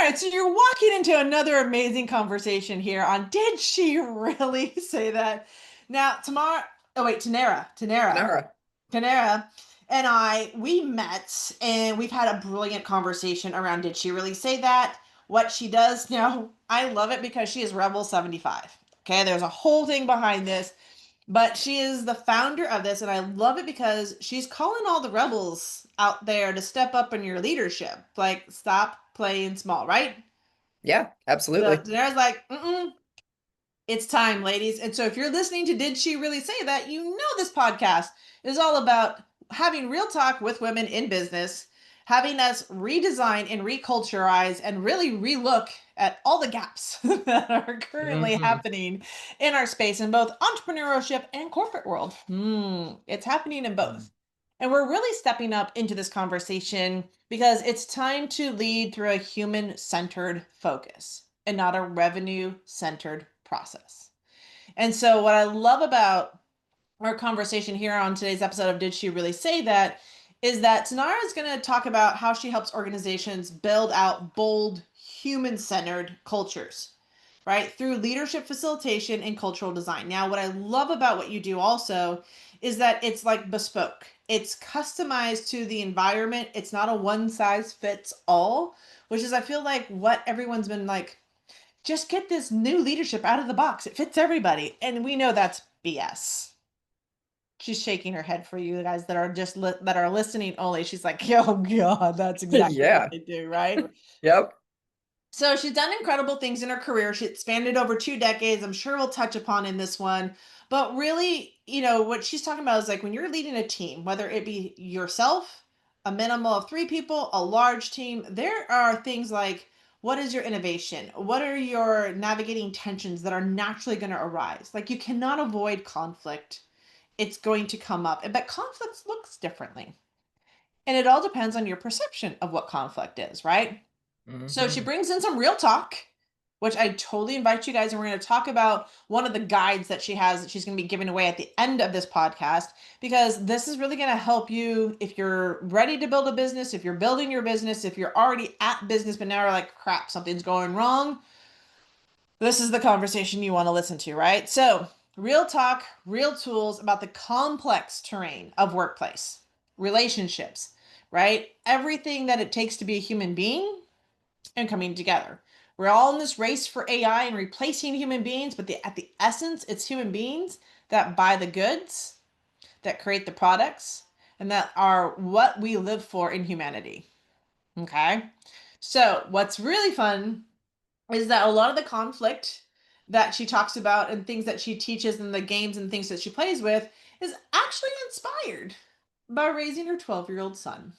right, so you're walking into another amazing conversation here on Did She Really Say That? Now, Tanarra. Tanarra and we met and we've had a brilliant conversation around Did She Really Say That? What she does now, I love it because she is Rebel 75. Okay, there's a whole thing behind this, but she is the founder of this, and I love it because she's calling all the rebels out there to step up in your leadership. Like, stop playing small, right? Yeah, So absolutely. Daenerys like, it's time, ladies. And so if you're listening to Did She Really Say That? You know this podcast is all about having real talk with women in business, having us redesign and reculturize and really relook at all the gaps that are currently hmm happening in our space in both entrepreneurship and corporate world. It's happening in both. And we're really stepping up into this conversation because it's time to lead through a human centered focus and not a revenue centered process. And so, what I love about our conversation here on today's episode of Did She Really Say That? Is that Tanara is going to talk about how she helps organizations build out bold, human centered cultures, right? Through leadership facilitation and cultural design. Now, what I love about what you do also is that it's like bespoke, it's customized to the environment. It's not a one size fits all, which is, I feel like, what everyone's been like, just get this new leadership out of the box. It fits everybody. And we know that's BS. She's shaking her head for you guys that are that are listening only. She's like, "Oh God, that's exactly what Yeah. they do, right?" Yep. So she's done incredible things in her career. She expanded over 2 decades. I'm sure we'll touch upon in this one. But really, what she's talking about is like when you're leading a team, whether it be yourself, a minimum of 3 people, a large team, there are things like what is your innovation? What are your navigating tensions that are naturally going to arise? Like you cannot avoid conflict. It's going to come up. But conflict looks differently. And it all depends on your perception of what conflict is, right? So she hmm brings in some real talk, which I totally invite you guys. And we're going to talk about one of the guides that she has that she's going to be giving away at the end of this podcast, because this is really going to help you if you're ready to build a business, if you're building your business, if you're already at business, but now you're like, crap, something's going wrong. This is the conversation you want to listen to, right? So, real talk, real tools about the complex terrain of workplace, relationships, right? Everything that it takes to be a human being and coming together. We're all in this race for AI and replacing human beings, but at the essence, it's human beings that buy the goods, that create the products, and that are what we live for in humanity. Okay. So, what's really fun is that a lot of the conflict that she talks about and things that she teaches and the games and things that she plays with is actually inspired by raising her 12-year-old son.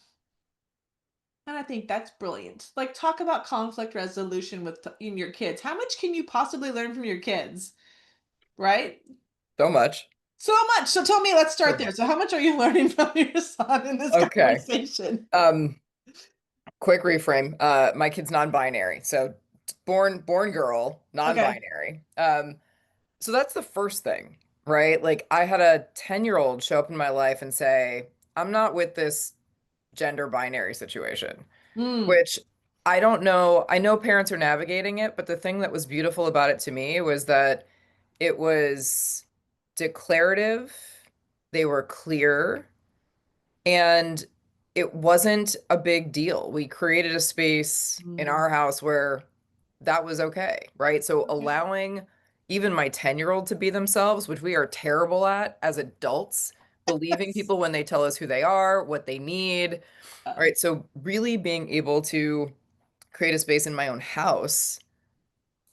And I think that's brilliant. Like, talk about conflict resolution with in your kids. How much can you possibly learn from your kids, right? So much. So much. So tell me, let's So start there. much. So how much are you learning from your son in this Okay. conversation? Um, quick reframe. My kid's non-binary. So born girl, Okay. non-binary. So that's the first thing, right? Like I had a 10-year-old show up in my life and say, I'm not with this gender binary situation, Hmm. which I don't know. I know parents are navigating it, but the thing that was beautiful about it to me was that it was declarative, they were clear, and it wasn't a big deal. We created a space in Hmm. our house where that was okay, right? So Okay. allowing even my 10-year-old to be themselves, which we are terrible at as adults, believing people when they tell us who they are, what they need, Uh, right? So really being able to create a space in my own house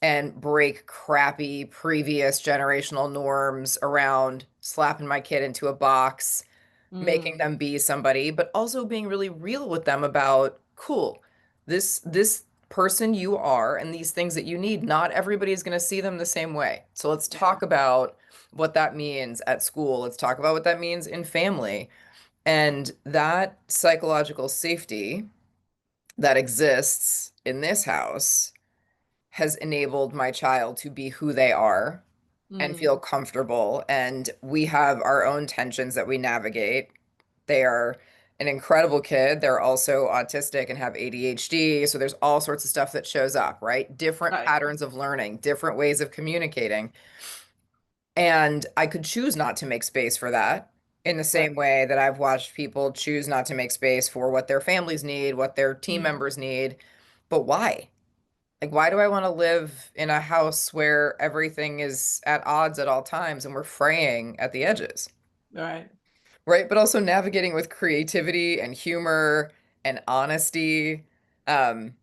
and break crappy previous generational norms around slapping my kid into a box, making hmm. them be somebody, but also being really real with them about, cool, this person you are and these things that you need, not everybody is going to see them the same way. So let's Yeah. talk about what that means at school. Let's talk about what that means in family. And that psychological safety that exists in this house has enabled my child to be who they are and Hmm. feel comfortable. And we have our own tensions that we navigate. They are an incredible kid. They're also autistic and have ADHD. So there's all sorts of stuff that shows up, right? Different Right. patterns of learning, different ways of communicating. And I could choose not to make space for that in the Right. same way that I've watched people choose not to make space for what their families need, what their team Mm. members need. But why? Like, why do I want to live in a house where everything is at odds at all times and we're fraying at the edges? Right. Right? But also navigating with creativity and humor and honesty. Um,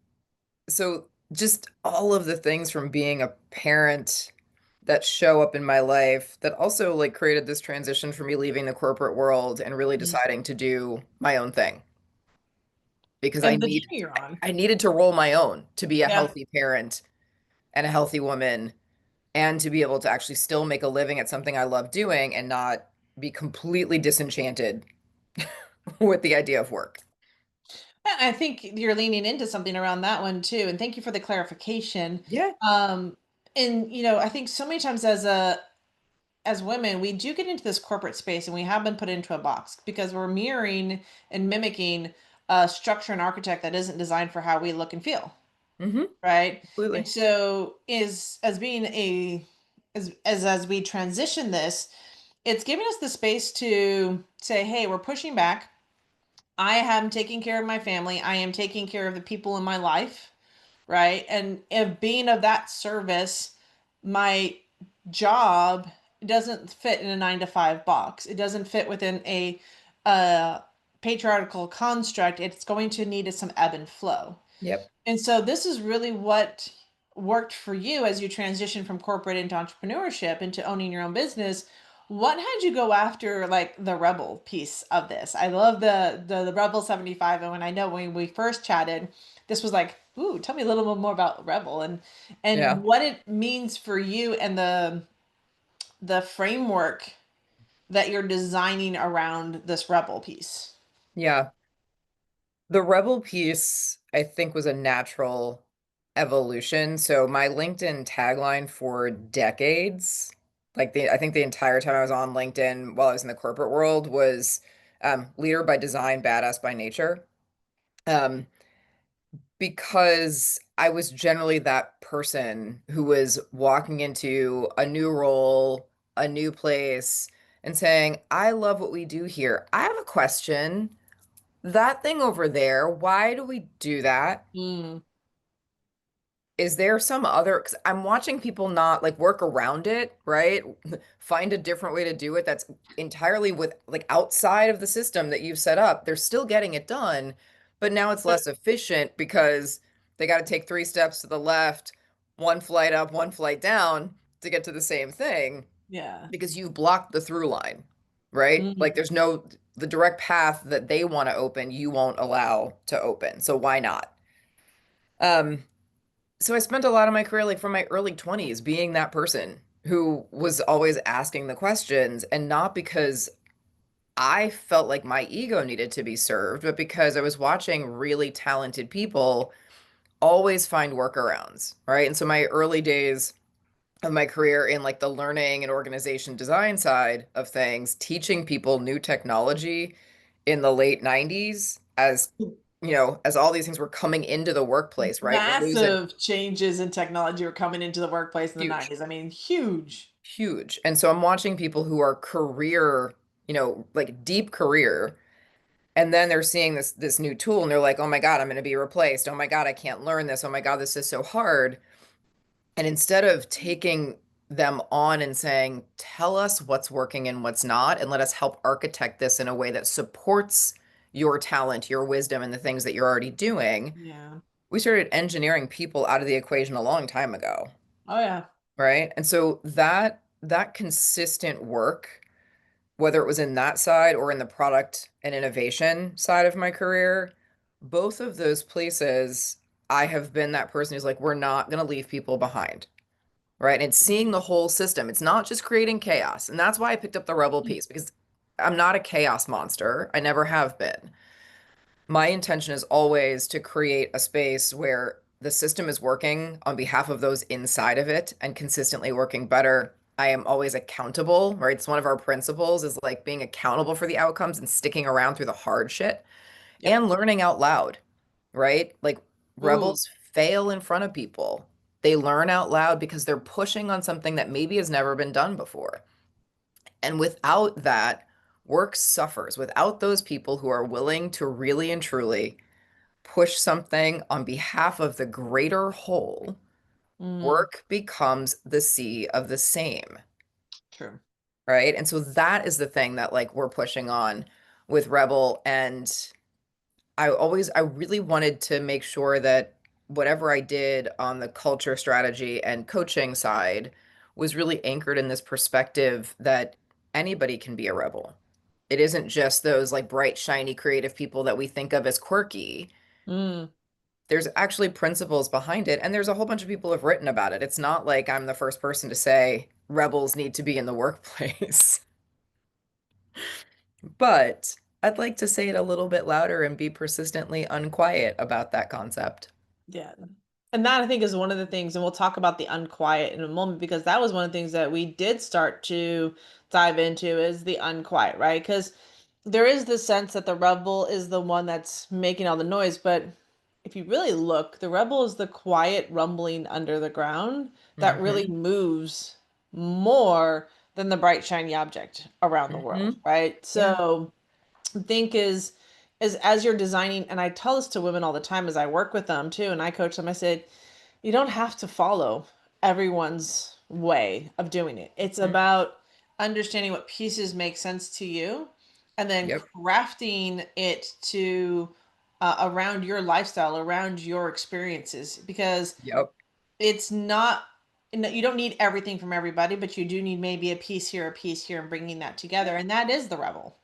so just all of the things from being a parent that show up in my life that also like created this transition for me leaving the corporate world and really Mm. deciding to do my own thing because And the journey you're on. I needed to roll my own to be a Yeah. healthy parent and a healthy woman and to be able to actually still make a living at something I love doing and not be completely disenchanted with the idea of work. Yeah, I think you're leaning into something around that one too. And thank you for the clarification. Yeah. Um, and I think so many times as women, we do get into this corporate space and we have been put into a box because we're mirroring and mimicking a structure and architect that isn't designed for how we look and feel, Hmm. right? And Absolutely. so is as being a as we transition this, it's giving us the space to say, hey, we're pushing back. I am taking care of my family. I am taking care of the people in my life, right? And if being of that service, my job doesn't fit in a 9 to 5 box. It doesn't fit within a uh, patriarchal construct. It's going to need some ebb and flow. Yep. And so this is really what worked for you as you transition from corporate into entrepreneurship into owning your own business. What had you go after like the rebel piece of this? I love the Rebel 75. And when I know when we first chatted, this was like, ooh, tell me a little bit more about Rebel and Yeah. what it means for you and the framework that you're designing around this Rebel piece. Yeah. The rebel piece, I think, was a natural evolution. So my LinkedIn tagline for decades, I think the entire time I was on LinkedIn while I was in the corporate world was leader by design, badass by nature. Um, because I was generally that person who was walking into a new role, a new place, and saying, I love what we do here. I have a question. That thing over there, why do we do that? Mm. Is there some other, because I'm watching people not like work around it, right? Find a different way to do it that's entirely with like outside of the system that you've set up. They're still getting it done, but now it's But less efficient because they got to take 3 steps to the left, one flight up, one flight down to get to the same thing yeah. because you've blocked the through line, right? Like Mm. there's no, the direct path that they want to open, you won't allow to open. So why not? Um, so I spent a lot of my career, like from my early 20s, being that person who was always asking the questions, and not because I felt like my ego needed to be served, but because I was watching really talented people always find workarounds, right? And so my early days of my career in like the learning and organization design side of things, teaching people new technology in the late 90s as as all these things were coming into the workplace, right? We're losing Massive changes in technology were coming into the workplace in the huge. 90s. I mean, huge. Huge. And so I'm watching people who are career, like deep career, and then they're seeing this new tool and they're like, "Oh my God, I'm going to be replaced. Oh my God, I can't learn this. Oh my God, this is so hard." And instead of taking them on and saying, "Tell us what's working and what's not, and let us help architect this in a way that supports your talent, your wisdom, and the things that you're already doing," Yeah. we started engineering people out of the equation a long time ago, Oh yeah. right? And so that consistent work, whether it was in that side or in the product and innovation side of my career, both of those places, I have been that person who's like, we're not going to leave people behind, right? And it's seeing the whole system. It's not just creating chaos. And that's why I picked up the rebel piece because I'm not a chaos monster. I never have been. My intention is always to create a space where the system is working on behalf of those inside of it and consistently working better. I am always accountable, right? It's one of our principles is like being accountable for the outcomes and sticking around through the hard shit. Yep. and learning out loud, right? Like Ooh. rebels fail in front of people. They learn out loud because they're pushing on something that maybe has never been done before. And without that, work suffers. Without those people who are willing to really and truly push something on behalf of the greater whole, Mm, work becomes the sea of the same, true. right? And so that is the thing that like we're pushing on with Rebel. And I really wanted to make sure that whatever I did on the culture strategy and coaching side was really anchored in this perspective that anybody can be a rebel. It isn't just those like bright, shiny, creative people that we think of as quirky. Mm. There's actually principles behind it, and there's a whole bunch of people have written about it. It's not like I'm the first person to say rebels need to be in the workplace. But I'd like to say it a little bit louder and be persistently unquiet about that concept. Yeah. And that I think is one of the things, and we'll talk about the unquiet in a moment because that was one of the things that we did start to dive into is the unquiet, right? Because there is this sense that the rebel is the one that's making all the noise, but if you really look, the rebel is the quiet rumbling under the ground that really Hmm. moves more than the bright shiny object around the world, Hmm. right? Yeah. So think is as you're designing, and I tell this to women all the time as I work with them too, and I coach them, I said, you don't have to follow everyone's way of doing it. It's Mm. about understanding what pieces make sense to you and then Yep. crafting it to around your lifestyle, around your experiences, because Yep. it's not, you don't need everything from everybody, but you do need maybe a piece here, and bringing that together. And that is the rebel.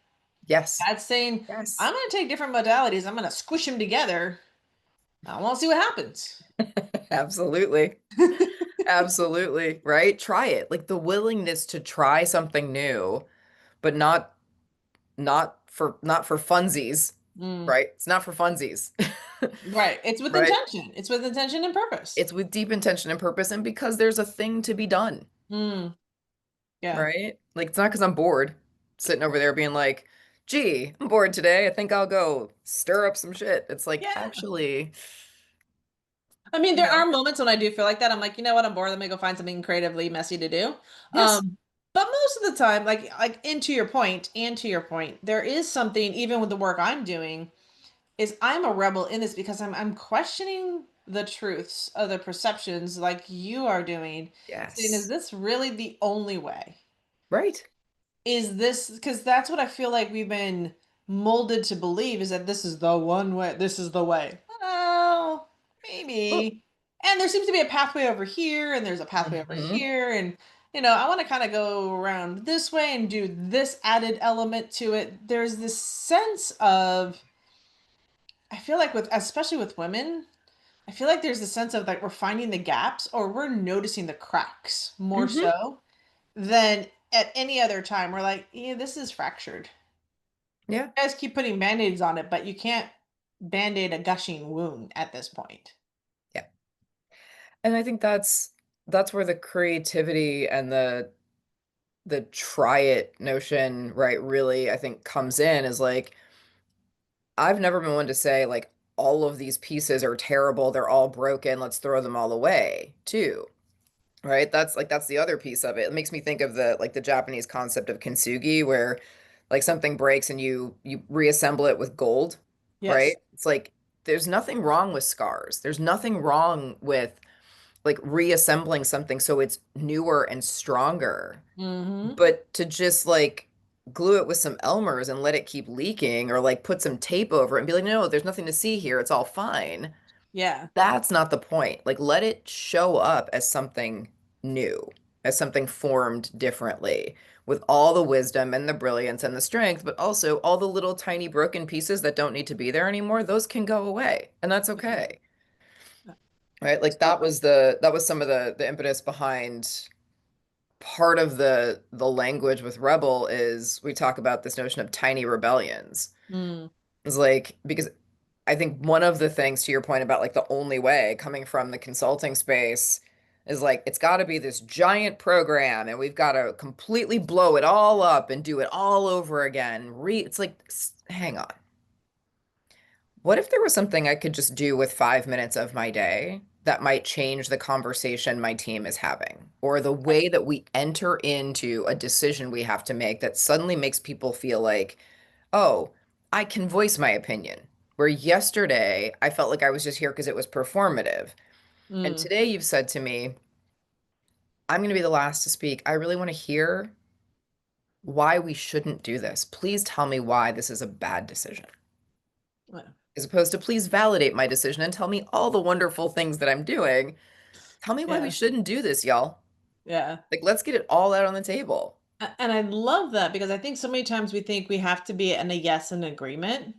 Yes. That's saying, Yes. I'm going to take different modalities, I'm going to squish them together. I want to see what happens. Absolutely. Absolutely. Right? Try it. Like the willingness to try something new, but not for funsies, Mm. right? It's not for funsies. Right. It's with Right? intention. It's with intention and purpose. It's with deep intention and purpose and because there's a thing to be done, Mm. Yeah. right? Like it's not because I'm bored sitting over there being like, gee, I'm bored today. I think I'll go stir up some shit. It's like, Yeah. actually, I mean, you there are know, moments when I do feel like that. I'm like, you know what? I'm bored. Let me go find something creatively messy to do. yes. But most of the time, like into your point, and to your point, there is something, even with the work I'm doing, is I'm a rebel in this because I'm questioning the truths of the perceptions like you are doing, saying, is Yes. this really the only way? Right. Is this because that's what I feel like we've been molded to believe is that this is the one way, this is the way. Oh, Well, maybe. And there seems to be a pathway over here, and there's a pathway over mhm. here, and I want to kind of go around this way and do this added element to it. There's this sense of, I feel like with especially with women, I feel like there's a sense of like we're finding the gaps or we're noticing the cracks more Mhm. so than at any other time. We're like, yeah, this is fractured. Yeah. You guys keep putting band-aids on it, but you can't band-aid a gushing wound at this point. Yeah. And I think that's where the creativity and the try it notion, right, really I think comes in is like I've never been one to say like all of these pieces are terrible, they're all broken, let's throw them all away, too. Right? That's the other piece of it. It makes me think of the Japanese concept of kintsugi where like something breaks and you reassemble it with gold, right? Yes. It's like there's nothing wrong with scars. There's nothing wrong with like reassembling something so it's newer and stronger. Mm-hmm. But to just like glue it with some Elmer's and let it keep leaking or like put some tape over it and be like, no, there's nothing to see here. It's all fine. Yeah. That's not the point. Like, let it show up as something new, as something formed differently, with all the wisdom and the brilliance and the strength, but also all the little tiny broken pieces that don't need to be there anymore. Those can go away, and that's okay. Right? Like So, that was some of the impetus behind part of the language with Rebel is we talk about this notion of tiny rebellions. mm, It's like because I think one of the things to your point about like the only way coming from the consulting space is like it's got to be this giant program and we've got to completely blow it all up and do it all over again. It's like hang on. What if there was something I could just do with 5 minutes of my day that might change the conversation my team is having, or the way that we enter into a decision we have to make that suddenly makes people feel like, oh, I can voice my opinion. Where yesterday I felt like I was just here because it was performative. And Mm, today you've said to me, I'm going to be the last to speak. I really want to hear why we shouldn't do this. Please tell me why this is a bad decision. yeah. As opposed to please validate my decision and tell me all the wonderful things that I'm doing. Tell me why we Yeah. shouldn't do this, y'all. Yeah. Like, let's get it all out on the table. And I love that because I think so many times we think we have to be in a yes and agreement.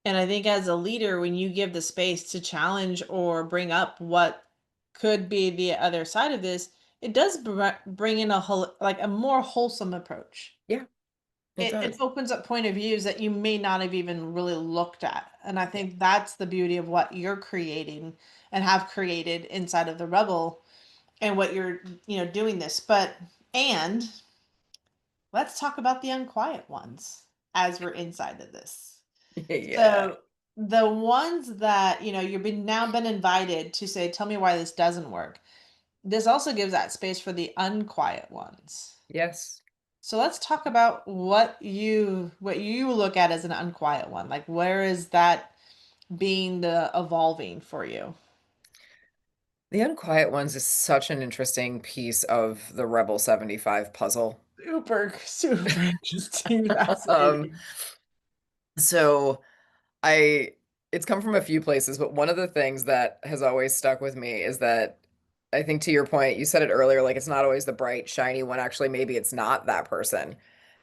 And I think as a leader, when you give the space to challenge or bring up what could be the other side of this, it does bring in like a more wholesome approach. Yeah, it It does. opens up point of views that you may not have even really looked at. And I think that's the beauty of what you're creating and have created inside of the Rebel and what you're, doing this. And let's talk about the unquiet ones as we're inside of this. Yeah. So the ones that, you've been invited to say, tell me why this doesn't work. This also gives that space for the unquiet ones. Yes. So let's talk about what you look at as an unquiet one. Like where is that being the evolving for you? The Unquiet Ones is such an interesting piece of the Rebel 75 puzzle. Super, super interesting, Um, fascinating. so I it's come from a few places, but one of the things that has always stuck with me is that I think to your point, you said it earlier, like it's not always the bright, shiny one. Actually, maybe it's not that person.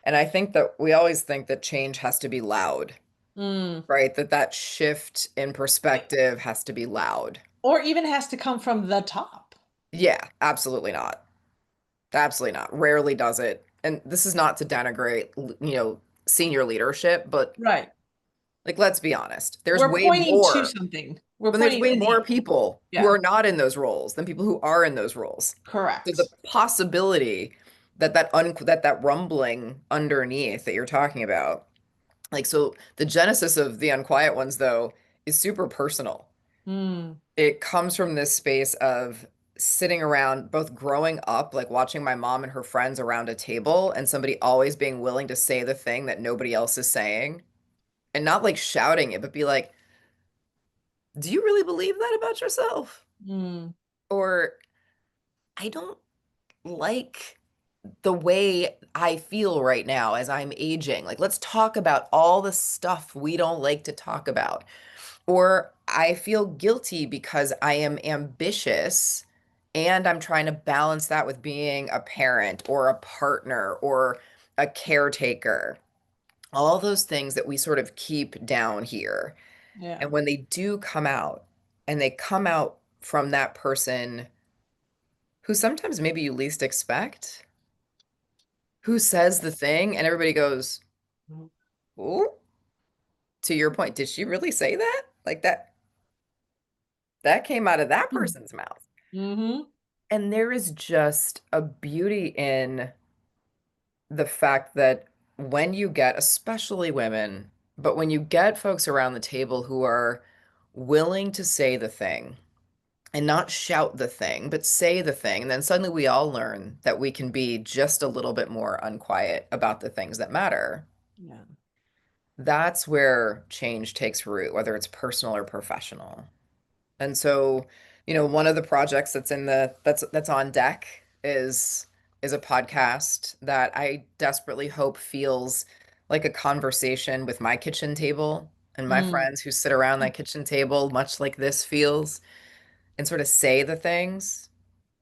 And I think that we always think that change has to be loud, Mm. right? That shift in perspective has to be loud. Or even has to come from the top. Yeah, absolutely not. Absolutely not. Rarely does it. And this is not to denigrate, senior leadership, but Right. like let's be honest. There's We're way pointing to more something. We're when there's pointing way in the more people who yeah, are not in those roles than people who are in those roles. So the correct. possibility that rumbling underneath that you're talking about, like so the genesis of the unquiet ones though is super personal. Mm. It comes from this space of sitting around, both growing up, like watching my mom and her friends around a table, and somebody always being willing to say the thing that nobody else is saying, and not like shouting it, but be like, "Do you really believe that about yourself?" Mm. Or I don't like the way I feel right now as I'm aging. Like, let's talk about all the stuff we don't like to talk about. Or I feel guilty because I am ambitious and I'm trying to balance that with being a parent or a partner or a caretaker. All those things that we sort of keep down here. Yeah. And when they do come out, and they come out from that person who sometimes maybe you least expect, who says the thing, and everybody goes, "Ooh," to your point, did she really say that? Like that came out of that person's mouth. Mm-hmm. And there is just a beauty in the fact that when you get, especially women, but when you get folks around the table who are willing to say the thing and not shout the thing, but say the thing, and then suddenly we all learn that we can be just a little bit more unquiet about the things that matter. Yeah. That's where change takes root, whether it's personal or professional. And so, one of the projects that's on deck is a podcast that I desperately hope feels like a conversation with my kitchen table and my Mm. friends who sit around that kitchen table, much like this feels, and sort of say the things,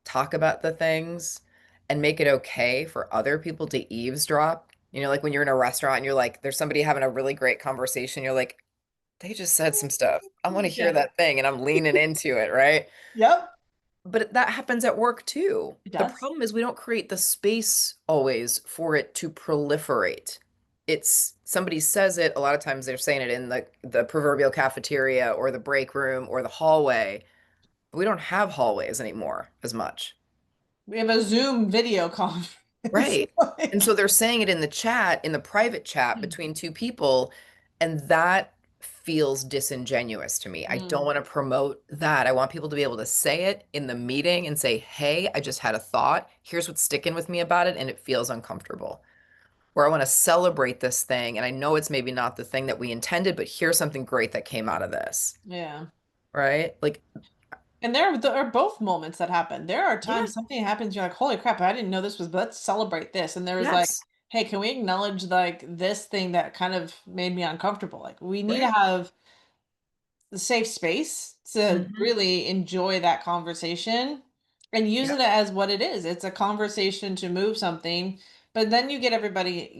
talk about the things, and make it okay for other people to eavesdrop. Like when you're in a restaurant and you're like, there's somebody having a really great conversation, you're like, they just said some stuff. I want to hear Yeah. that thing and I'm leaning into it, right? Yep. But that happens at work too. It The does. problem is we don't create the space always for it to proliferate. It's somebody says it, a lot of times they're saying it in the proverbial cafeteria or the break room or the hallway. But we don't have hallways anymore as much. We have a Zoom video conference. Right. And Like, so they're saying it in the chat, in the private chat between two people, and that feels disingenuous to me. I don't Mm, want to promote that. I want people to be able to say it in the meeting and say, hey, I just had a thought. Here's what's sticking with me about it, and it feels uncomfortable. Or I want to celebrate this thing, and I know it's maybe not the thing that we intended, but here's something great that came out of this, yeah. right? Like, And there are both moments that happen. There are yeah, times something happens, you're like, holy crap, I didn't know this was, but let's celebrate this. And there was like, yes, hey, can we acknowledge like this thing that kind of made me uncomfortable? Like we need to right. have the safe space to Hmm. really enjoy that conversation and use it Yep, as what it is. It's a conversation to move something, but then you get everybody,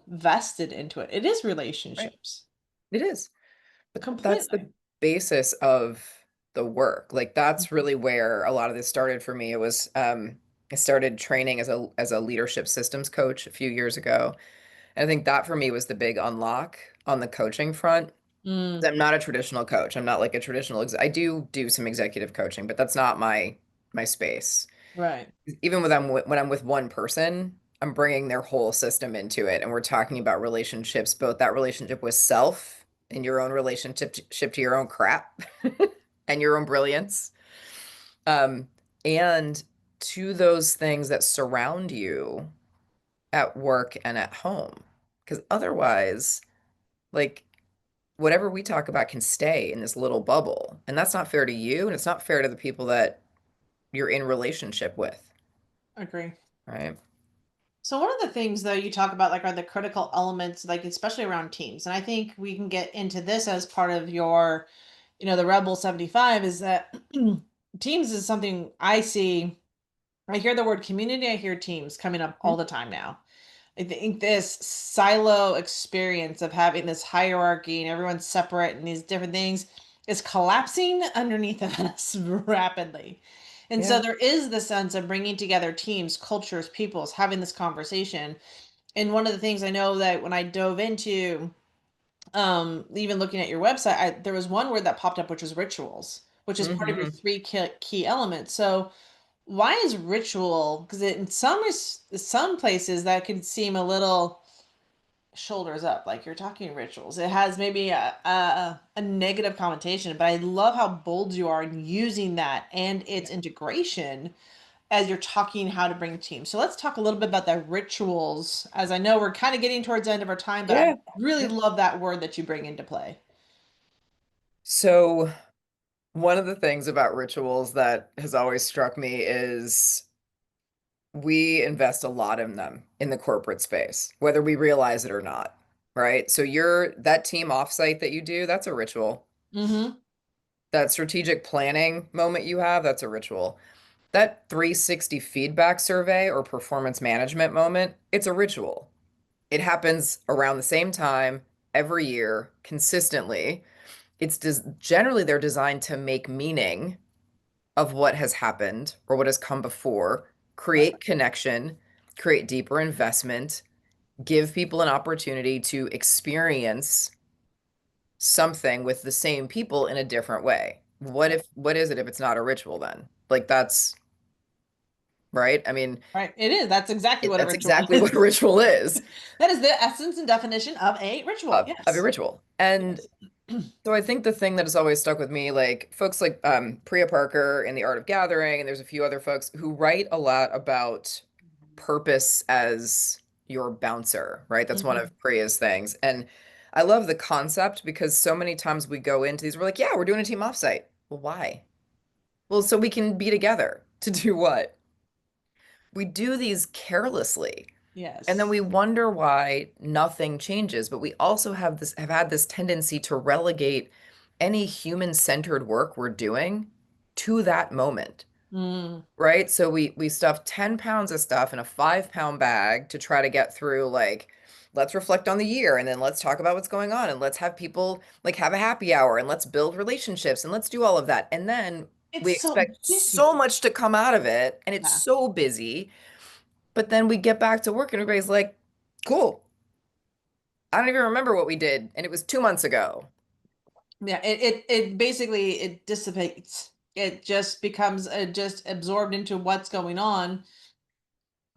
vested into it. It is right. relationships. It is. But that's the Completely. basis of the work. Like that's really where a lot of this started for me. It was I started training as a leadership systems coach a few years ago. And I think that for me was the big unlock on the coaching front. Mm, I'm not a traditional coach. I'm not like a traditional I do some executive coaching, but that's not my space. right. Even when I'm with one person, I'm bringing their whole system into it, and we're talking about relationships, both that relationship with self and your own relationship to your own crap and your own brilliance, um, and to those things that surround you at work and at home. Because otherwise, like whatever we talk about can stay in this little bubble, and that's not fair to you, and it's not fair to the people that you're in relationship with, Agree. right? So one of the things though you talk about like are the critical elements, like especially around teams. And I think we can get into this as part of your, the Rebel 75 is that teams is something I see. I hear the word community, I hear teams coming up all the time now. I think this silo experience of having this hierarchy and everyone's separate and these different things is collapsing underneath of us rapidly. And so Yeah. there is the sense of bringing together teams, cultures, peoples, having this conversation. And one of the things I know that when I dove into even looking at your website, there was one word that popped up which was rituals, which is part of your Hmm. three key elements. So why is ritual? Because in some places that can seem a little shoulders up, like you're talking rituals. It has maybe a negative connotation, but I love how bold you are in using that and its integration as you're talking how to bring teams. So let's talk a little bit about the rituals, as I know we're kind of getting towards the end of our time, but I Yeah. really Yeah. love that word that you bring into play. So, one of the things about rituals that has always struck me is we invest a lot in them in the corporate space, whether we realize it or not, right? So, that team offsite that you do, that's a ritual. Mm-hmm. That strategic planning moment you have, that's a ritual. That 360 feedback survey or performance management moment, it's a ritual. It happens around the same time every year consistently. Generally they're designed to make meaning of what has happened or what has come before, Right. create connection, create deeper investment, give people an opportunity to experience something with the same people in a different way. What is it if it's not a ritual then? Like that's right? I mean, Right. It is. That's exactly what a that's ritual exactly what a is. ritual is That is the essence and definition of a ritual. of a Yes. ritual. And Yes. so I think the thing that has always stuck with me, like folks like Priya Parker in The Art of Gathering, and there's a few other folks who write a lot about purpose as your bouncer, right? That's one Mhm. of Priya's things. And I love the concept because so many times we go into these, we're like, yeah, we're doing a team offsite. Well, why? Well, so we can be together to do what? We do these carelessly. And then Yes. we wonder why nothing changes, but we also have had this tendency to relegate any human-centered work we're doing to that moment, Mm. right? So we stuff 10 pounds of stuff in a 5-pound bag to try to get through like let's reflect on the year and then let's talk about what's going on and let's have people like have a happy hour and let's build relationships and let's do all of that. And then It's we so expect so busy. much to come out of it and it's Yeah. so busy, but then we get back to work and everybody's like, cool. I don't even remember what we did, and it was 2 months ago. Yeah. It basically it dissipates. It just becomes just absorbed into what's going on.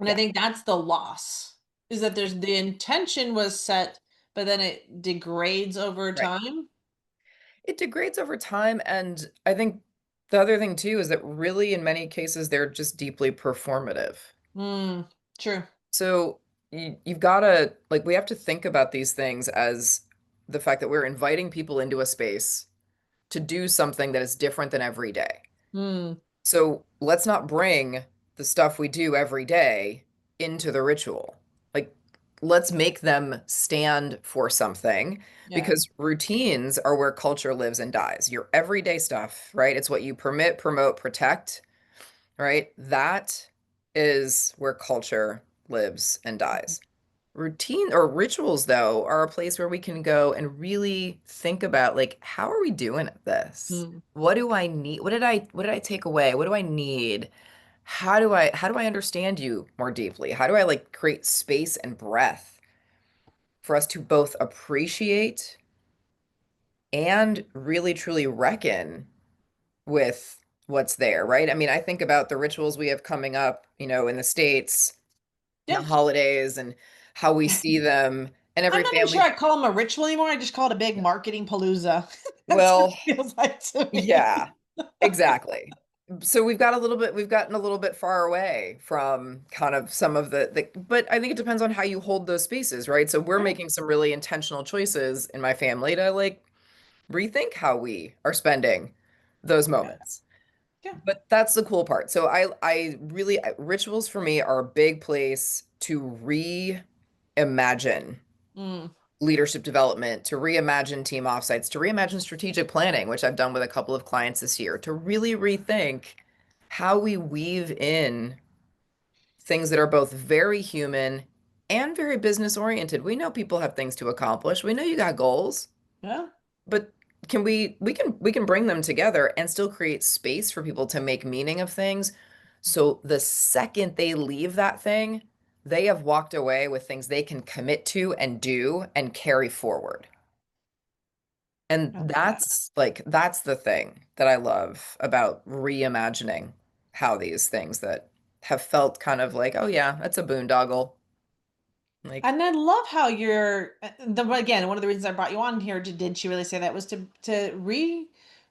And I Yeah, think that's the loss is that there's the intention was set, but then it degrades over right. time. It degrades over time. And I think the other thing too is that really, in many cases, they're just deeply performative. Mm, true. So you've got to, like, we have to think about these things as the fact that we're inviting people into a space to do something that is different than every day. Mm, So let's not bring the stuff we do every day into the ritual. Like, let's make them stand for something yeah. because routines are where culture lives and dies. Your everyday stuff, right? It's what you permit, promote, protect, right? That is where culture lives and dies. Routine or rituals, though, are a place where we can go and really think about like, how are we doing at this? Mm, What do I need? What did I take away? What do I need? How do I understand you more deeply? How do I like create space and breath for us to both appreciate and really truly reckon with what's there, right? I mean, I think about the rituals we have coming up, in the States, the yep. holidays and how we see them, and I'm every not even sure family. I call them a ritual anymore. I just call it a big marketing palooza. That's what Well, it feels like to me. yeah, exactly. So we've gotten a little bit far away from kind of some of but I think it depends on how you hold those spaces, right? So we're Yeah, making some really intentional choices in my family to like rethink how we are spending those yeah, moments. yeah. But that's the cool part. So rituals for me are a big place to reimagine Mm, leadership development, to reimagine team offsites, to reimagine strategic planning, which I've done with a couple of clients this year, to really rethink how we weave in things that are both very human and very business oriented. We know people have things to accomplish. We know you got goals, yeah. but we can bring them together and still create space for people to make meaning of things. So the second they leave that thing, they have walked away with things they can commit to and do and carry forward. And I love that. that's the thing that I love about reimagining how these things that have felt kind of like, oh yeah, that's a boondoggle. Like, And I love how you're again, one of the reasons I brought you on here did she really say that was to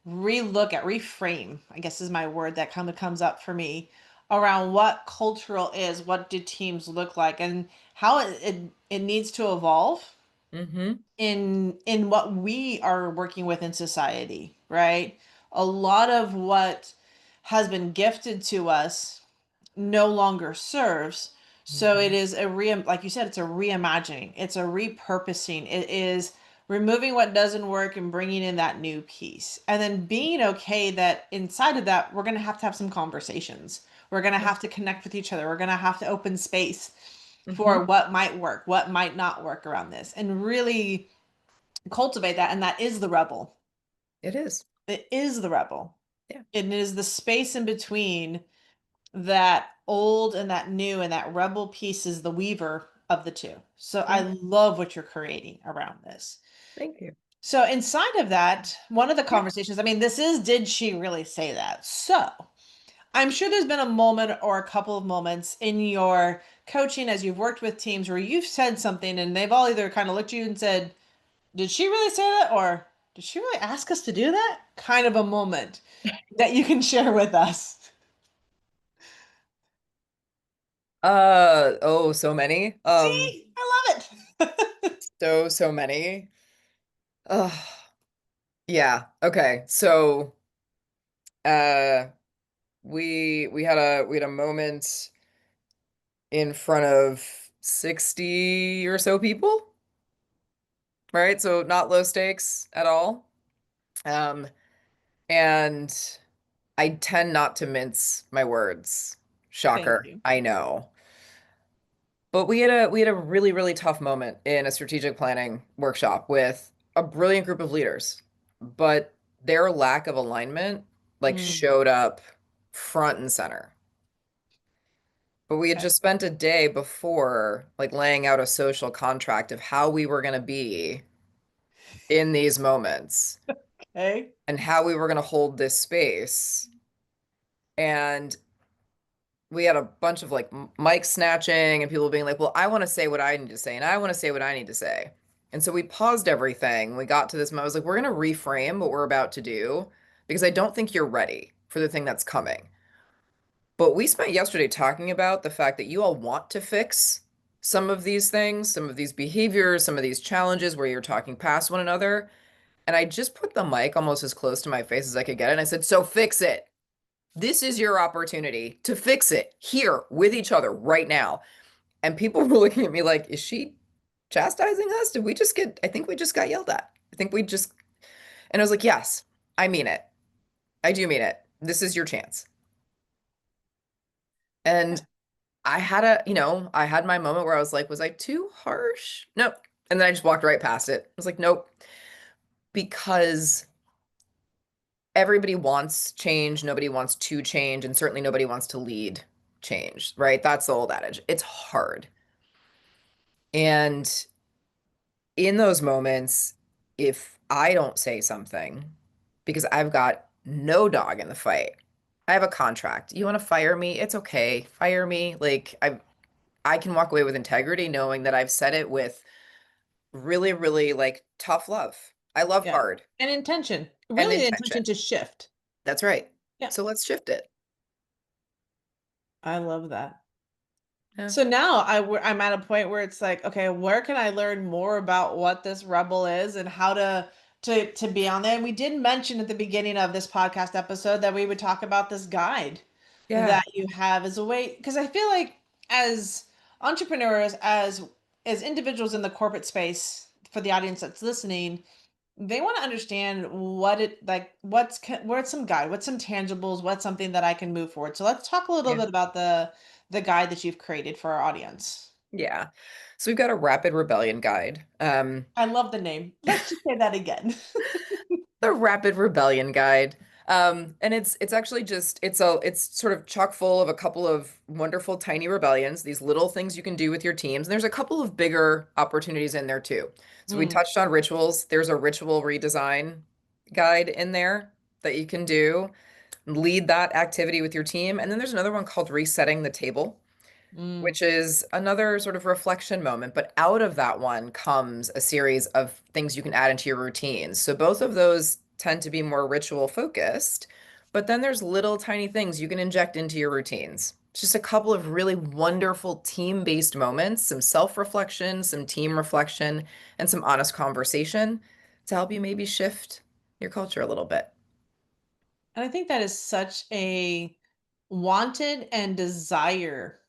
re-look at reframe, I guess is my word that kind of comes up for me around what cultural is, what do teams look like and how it needs to evolve mm-hmm, in what we are working with in society, right? A lot of what has been gifted to us no longer serves. So it mm-hmm. is like you said, it's a reimagining, it's a repurposing. It is removing what doesn't work and bringing in that new piece. And then being okay that inside of that, we're going to have some conversations. We're going to Yeah. have to connect with each other. We're going to have to open space for Mm-hmm. what might work, what might not work around this, and really cultivate that. And that is the rebel. It is. It is the rebel. Yeah. It is the space in between that old and that new, and that rebel piece is the weaver of the two. So I Yeah. love what you're creating around this. Thank you. So inside of that, one of the Yeah. conversations, I mean, this is, did she really say that? So I'm sure there's been a moment or a couple of moments in your coaching as you've worked with teams where you've said something and they've all either kind of looked at you and said, did she really say that? Or did she really ask us to do that? Kind of a moment that you can share with us. Oh, so many. See, I love it. So many. Oh, yeah. Okay. So, uh, we had a moment in front of 60 or so people, right? So not low stakes at all. Um, and I tend not to mince my words. Thank Shocker. you. I know. But we had a really, really tough moment in a strategic planning workshop with a brilliant group of leaders, but their lack of alignment like Mm, showed up front and center. But we had okay. just spent a day before like laying out a social contract of how we were going to be in these moments Okay. and how we were going to hold this space. And we had a bunch of like mic snatching and people being like, "Well, I want to say what I need to say and I want to say what I need to say." And so we paused everything. We got to this moment. I was like, we're going to reframe what we're about to do because I don't think you're ready for the thing that's coming. But we spent yesterday talking about the fact that you all want to fix some of these things, some of these behaviors, some of these challenges where you're talking past one another. And I just put the mic almost as close to my face as I could get it. And I said, so fix it. This is your opportunity to fix it here with each other right now. And people were looking at me like, is she chastising us? Did we just get, I think we just got yelled at. I think we just, and I was like, yes, I mean it. I do mean it. This is your chance. And I had I had my moment where I was like, was I too harsh? Nope. And then I just walked right past it. I was like, nope, because everybody wants change. Nobody wants to change. And certainly nobody wants to lead change, right? That's the old adage. It's hard. And in those moments, if I don't say something, because I've got no dog in the fight, I have a contract. You want to fire me? It's okay. Fire me. Like I can walk away with integrity knowing that I've said it with really, really like tough love. I love Yeah. hard And intention. and Really the intention. intention to shift. That's right. Yeah. So let's shift it. I love that. Yeah. So now I'm at a point where it's like, okay, where can I learn more about what this rebel is and how to be on there? And we did mention at the beginning of this podcast episode that we would talk about this guide Yeah. that you have as a way, because I feel like as entrepreneurs, as individuals in the corporate space, for the audience that's listening, they want to understand what it like what's some guide, what's some tangibles, what's something that I can move forward. So let's talk a little Yeah. bit about the guide that you've created for our audience. Yeah. So we've got a rapid rebellion guide. I love the name. Let's just say that again. The Rapid Rebellion Guide. And it's actually just it's sort of chock full of a couple of wonderful tiny rebellions, these little things you can do with your teams. And there's a couple of bigger opportunities in there too. So we Mm, touched on rituals. There's a ritual redesign guide in there that you can do. Lead that activity with your team. And then there's another one called Resetting the Table, mm. which is another sort of reflection moment. But out of that one comes a series of things you can add into your routines. So both of those tend to be more ritual focused, but then there's little tiny things you can inject into your routines. It's just a couple of really wonderful team-based moments, some self-reflection, some team reflection, and some honest conversation to help you maybe shift your culture a little bit. And I think that is such a wanted and desire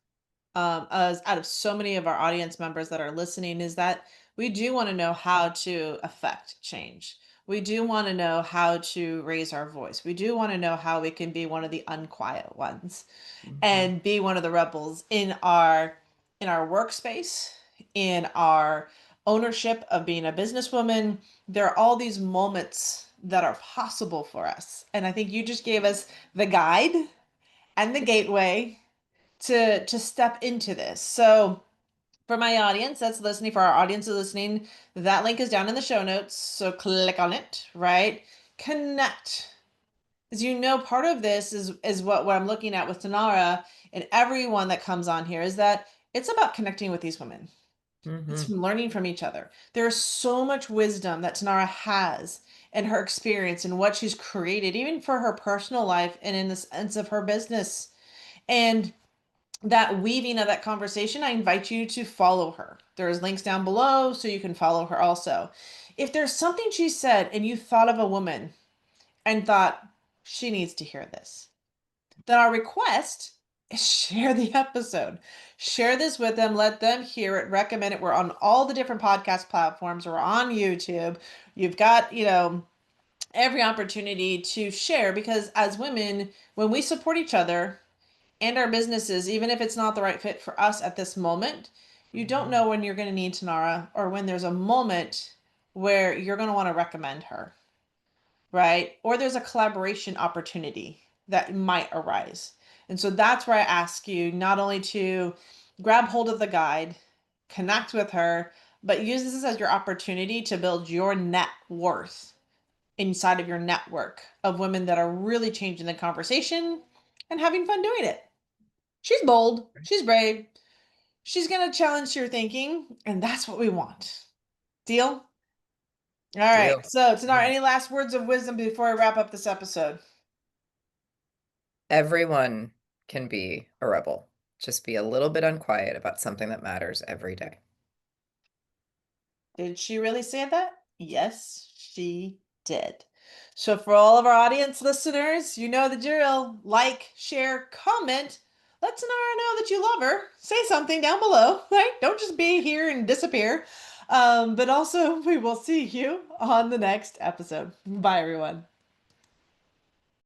as out of so many of our audience members that are listening is that we do want to know how to affect change. We do want to know how to raise our voice. We do want to know how we can be one of the unquiet ones Mhm. and be one of the rebels in our workspace, in our ownership of being a businesswoman. There are all these moments that are possible for us. And I think you just gave us the guide and the gateway to step into this. So for my audience that's listening, for our audience that's listening, that link is down in the show notes. So click on it, right? Connect. As you know, part of this is what I'm looking at with Tanarra and everyone that comes on here is that it's about connecting with these women. It's Mhm. learning from each other. There's so much wisdom that Tanarra has and her experience and what she's created, even for her personal life and in the sense of her business. And that weaving of that conversation, I invite you to follow her. There's links down below so you can follow her also. If there's something she said and you thought of a woman and thought she needs to hear this, then our request is share the episode. Share this with them, let them hear it, recommend it. We're on all the different podcast platforms, we're on YouTube. You've got, every opportunity to share because as women, when we support each other, and our businesses, even if it's not the right fit for us at this moment, you don't Mhm. know when you're going to need Tanarra or when there's a moment where you're going to want to recommend her, right? Or there's a collaboration opportunity that might arise. And so that's where I ask you not only to grab hold of the guide, connect with her, but use this as your opportunity to build your net worth inside of your network of women that are really changing the conversation and having fun doing it. She's bold, she's brave, she's going to challenge your thinking, and that's what we want. Deal? All right. Deal. So, Tanarra, Yeah. any last words of wisdom before I wrap up this episode? Everyone can be a rebel. Just be a little bit unquiet about something that matters every day. Did she really say that? Yes, she did. So, for all of our audience listeners, you know the drill. Like, share, comment. Let Tanarra know that you love her. Say something down below, right? Don't just be here and disappear. But also, we will see you on the next episode. Bye, everyone.